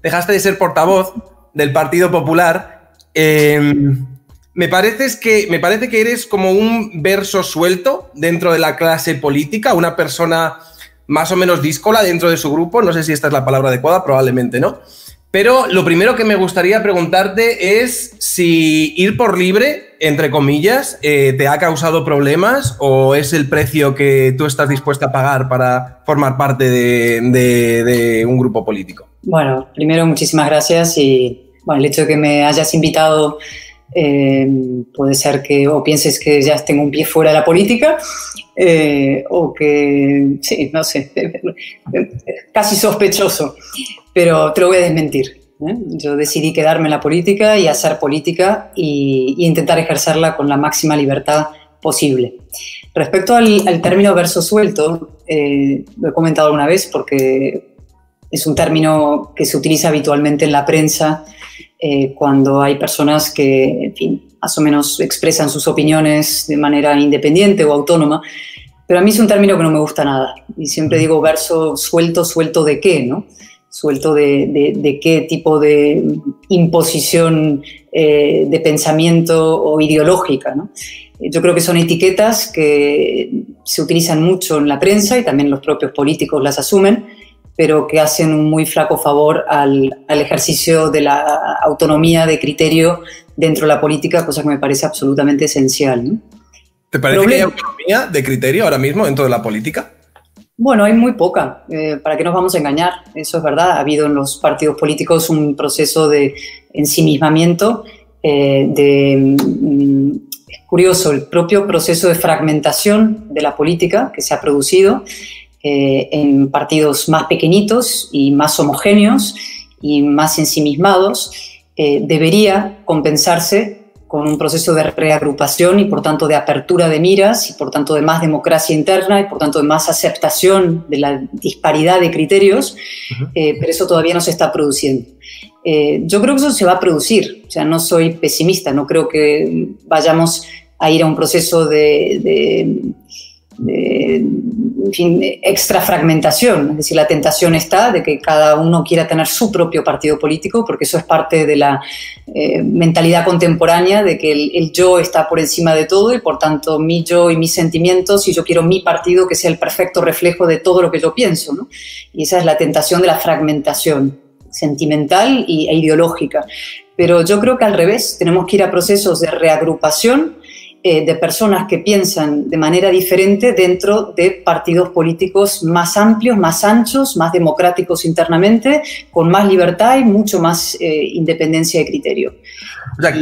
Dejaste de ser portavoz del Partido Popular. Me parece que eres como un verso suelto dentro de la clase política, una persona más o menos díscola dentro de su grupo. No sé si esta es la palabra adecuada, probablemente no. Pero lo primero que me gustaría preguntarte es si ir por libre, entre comillas, te ha causado problemas o es el precio que tú estás dispuesta a pagar para formar parte de un grupo político. Bueno, primero muchísimas gracias y bueno, el hecho de que me hayas invitado puede ser que o pienses que ya tengo un pie fuera de la política o que, sí, no sé, casi sospechoso, pero te lo voy a desmentir. Yo decidí quedarme en la política y hacer política y intentar ejercerla con la máxima libertad posible. Respecto al término verso suelto, lo he comentado alguna vez porque es un término que se utiliza habitualmente en la prensa cuando hay personas que, en fin, más o menos expresan sus opiniones de manera independiente o autónoma, pero a mí es un término que no me gusta nada. Y siempre digo verso suelto, ¿suelto de qué, no? Suelto de qué tipo de imposición de pensamiento o ideológica, ¿no? Yo creo que son etiquetas que se utilizan mucho en la prensa y también los propios políticos las asumen, pero que hacen un muy flaco favor al ejercicio de la autonomía de criterio dentro de la política, cosa que me parece absolutamente esencial, ¿no? ¿Te parece que hay autonomía de criterio ahora mismo dentro de la política? Bueno, hay muy poca. ¿Para qué nos vamos a engañar? Eso es verdad. Ha habido en los partidos políticos un proceso de ensimismamiento, es curioso, el propio proceso de fragmentación de la política que se ha producido en partidos más pequeñitos y más homogéneos y más ensimismados, debería compensarse con un proceso de reagrupación y por tanto de apertura de miras y por tanto de más democracia interna y por tanto de más aceptación de la disparidad de criterios, pero eso todavía no se está produciendo. Yo creo que eso se va a producir, o sea, no soy pesimista, no creo que vayamos a ir a un proceso de en fin, extra fragmentación, es decir, la tentación está de que cada uno quiera tener su propio partido político, porque eso es parte de la mentalidad contemporánea de que el yo está por encima de todo y por tanto mi yo y mis sentimientos, y yo quiero mi partido que sea el perfecto reflejo de todo lo que yo pienso, ¿no? Y esa es la tentación de la fragmentación sentimental e ideológica. Pero yo creo que al revés, tenemos que ir a procesos de reagrupación de personas que piensan de manera diferente dentro de partidos políticos más amplios, más anchos, más democráticos internamente, con más libertad y mucho más independencia de criterio. O sea,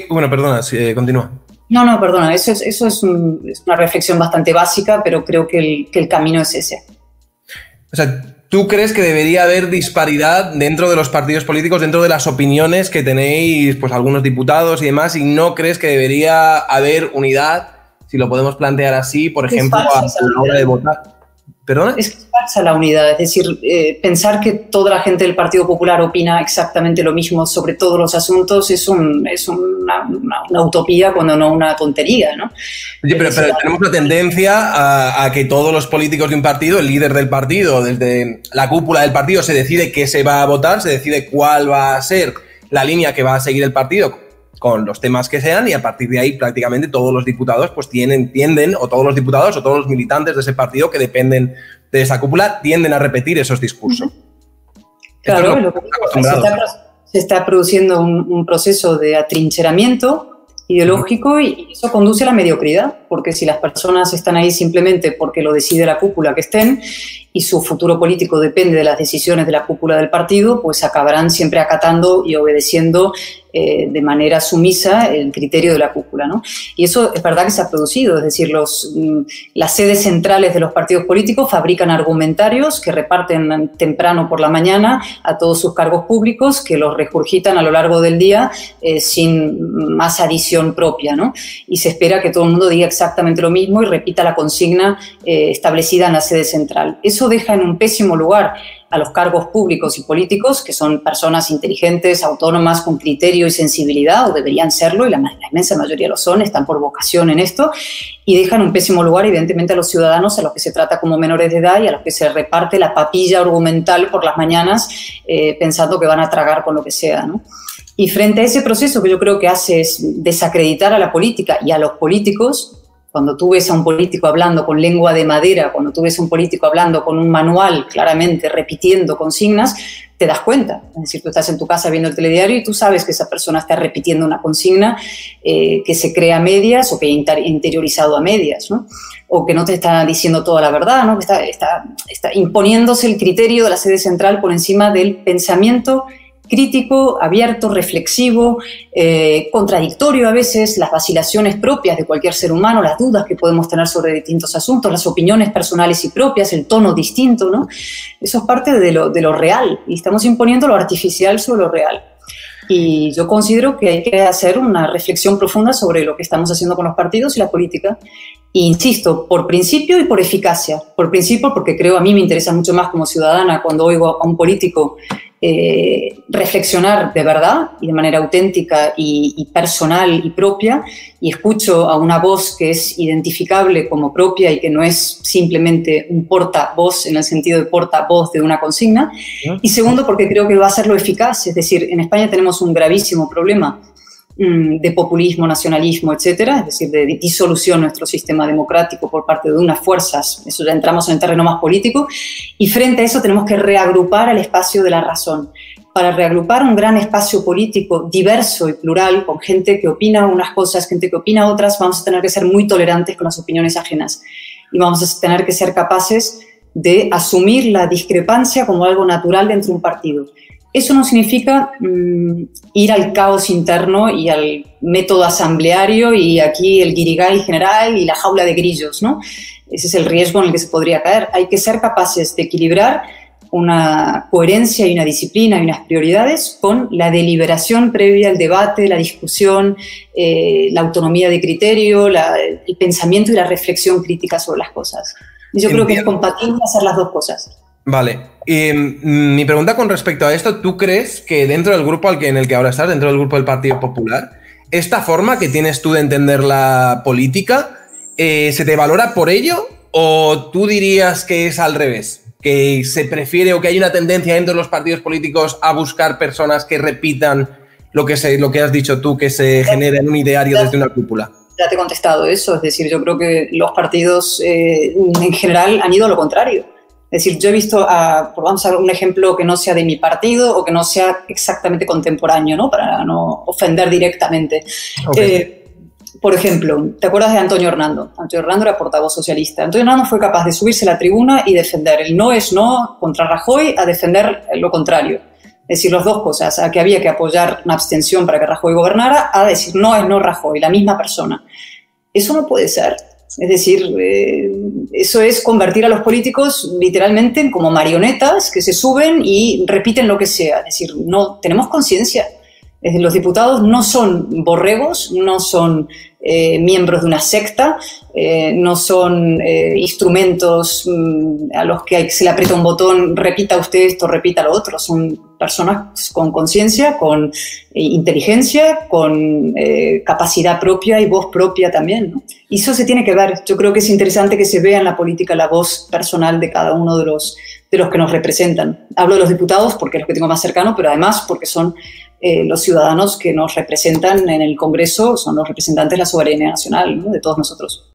bueno, perdona, continúa. No, perdona, eso es una reflexión bastante básica, pero creo que el camino es ese. O sea, ¿tú crees que debería haber disparidad dentro de los partidos políticos, dentro de las opiniones que tenéis pues algunos diputados y demás, y no crees que debería haber unidad, si lo podemos plantear así, por ejemplo, a la hora de votar? ¿Perdona? Es que es falsa la unidad, es decir, pensar que toda la gente del Partido Popular opina exactamente lo mismo sobre todos los asuntos es una utopía cuando no una tontería, ¿no? Oye, pero tenemos la tendencia a que todos los políticos de un partido, el líder del partido, desde la cúpula del partido, se decide qué se va a votar, se decide cuál va a ser la línea que va a seguir el partido con los temas que sean, y a partir de ahí prácticamente todos los diputados pues tienden, o todos los diputados o todos los militantes de ese partido que dependen de esa cúpula, tienden a repetir esos discursos. Claro, lo que se está produciendo un proceso de atrincheramiento ideológico y eso conduce a la mediocridad, porque si las personas están ahí simplemente porque lo decide la cúpula que estén y su futuro político depende de las decisiones de la cúpula del partido, pues acabarán siempre acatando y obedeciendo de manera sumisa el criterio de la cúpula, ¿no? Y eso es verdad que se ha producido, es decir, las sedes centrales de los partidos políticos fabrican argumentarios que reparten temprano por la mañana a todos sus cargos públicos, que los regurgitan a lo largo del día sin más adición propia, ¿no? Y se espera que todo el mundo diga exactamente lo mismo y repita la consigna establecida en la sede central. Eso deja en un pésimo lugar a los cargos públicos y políticos, que son personas inteligentes, autónomas, con criterio y sensibilidad, o deberían serlo, y la inmensa mayoría lo son, están por vocación en esto, y dejan un pésimo lugar, evidentemente, a los ciudadanos, a los que se trata como menores de edad y a los que se reparte la papilla argumental por las mañanas, pensando que van a tragar con lo que sea, ¿no? Y frente a ese proceso que yo creo que hace es desacreditar a la política y a los políticos. Cuando tú ves a un político hablando con lengua de madera, cuando tú ves a un político hablando con un manual, claramente repitiendo consignas, te das cuenta. Es decir, tú estás en tu casa viendo el telediario y tú sabes que esa persona está repitiendo una consigna que se crea a medias o que ha interiorizado a medias, ¿no? O que no te está diciendo toda la verdad, ¿no? Que está imponiéndose el criterio de la sede central por encima del pensamiento crítico, abierto, reflexivo, contradictorio a veces, las vacilaciones propias de cualquier ser humano, las dudas que podemos tener sobre distintos asuntos, las opiniones personales y propias, el tono distinto, ¿no? Eso es parte de lo real, y estamos imponiendo lo artificial sobre lo real. Y yo considero que hay que hacer una reflexión profunda sobre lo que estamos haciendo con los partidos y la política. E insisto, por principio y por eficacia. Por principio, porque creo, a mí me interesa mucho más como ciudadana cuando oigo a un político reflexionar de verdad y de manera auténtica y personal y propia, y escucho a una voz que es identificable como propia y que no es simplemente un portavoz en el sentido de portavoz de una consigna. Y segundo, porque creo que va a ser lo eficaz. Es decir, en España tenemos un gravísimo problema de populismo, nacionalismo, etcétera, es decir, de disolución de nuestro sistema democrático por parte de unas fuerzas. Eso ya entramos en el terreno más político, y frente a eso tenemos que reagrupar el espacio de la razón. Para reagrupar un gran espacio político diverso y plural, con gente que opina unas cosas, gente que opina otras, vamos a tener que ser muy tolerantes con las opiniones ajenas, y vamos a tener que ser capaces de asumir la discrepancia como algo natural dentro de un partido. Eso no significa ir al caos interno y al método asambleario y aquí el guirigay general y la jaula de grillos, ¿no? Ese es el riesgo en el que se podría caer. Hay que ser capaces de equilibrar una coherencia y una disciplina y unas prioridades con la deliberación previa, el debate, la discusión, la autonomía de criterio, el pensamiento y la reflexión crítica sobre las cosas. Y yo creo que es compatible hacer las dos cosas. Vale. Mi pregunta con respecto a esto, ¿tú crees que dentro del grupo en el que ahora estás, dentro del grupo del Partido Popular, esta forma que tienes tú de entender la política, se te valora por ello, o tú dirías que es al revés? Que se prefiere, o que hay una tendencia dentro de los partidos políticos a buscar personas que repitan lo que has dicho tú, que se genere en un ideario desde una cúpula. Ya te he contestado eso, es decir, yo creo que los partidos en general han ido a lo contrario. Es decir, yo he visto, vamos a ver un ejemplo que no sea de mi partido o que no sea exactamente contemporáneo, ¿no? Para no ofender directamente. Okay. Por ejemplo, ¿te acuerdas de Antonio Hernando? Antonio Hernando era portavoz socialista. Antonio Hernando fue capaz de subirse a la tribuna y defender el no es no contra Rajoy, a defender lo contrario. Es decir, las dos cosas, a que había que apoyar una abstención para que Rajoy gobernara, a decir no es no Rajoy, la misma persona. Eso no puede ser. Es decir, eso es convertir a los políticos literalmente en como marionetas que se suben y repiten lo que sea. Es decir, no tenemos conciencia. Los diputados no son borregos, no son miembros de una secta, no son instrumentos a los que se le aprieta un botón, repita usted esto, repita lo otro. Son personas con conciencia, con inteligencia, con capacidad propia y voz propia también, ¿no? Y eso se tiene que ver. Yo creo que es interesante que se vea en la política la voz personal de cada uno de los que nos representan. Hablo de los diputados porque es lo que tengo más cercano, pero además porque son los ciudadanos que nos representan en el Congreso, son los representantes de la soberanía nacional, ¿no? De todos nosotros.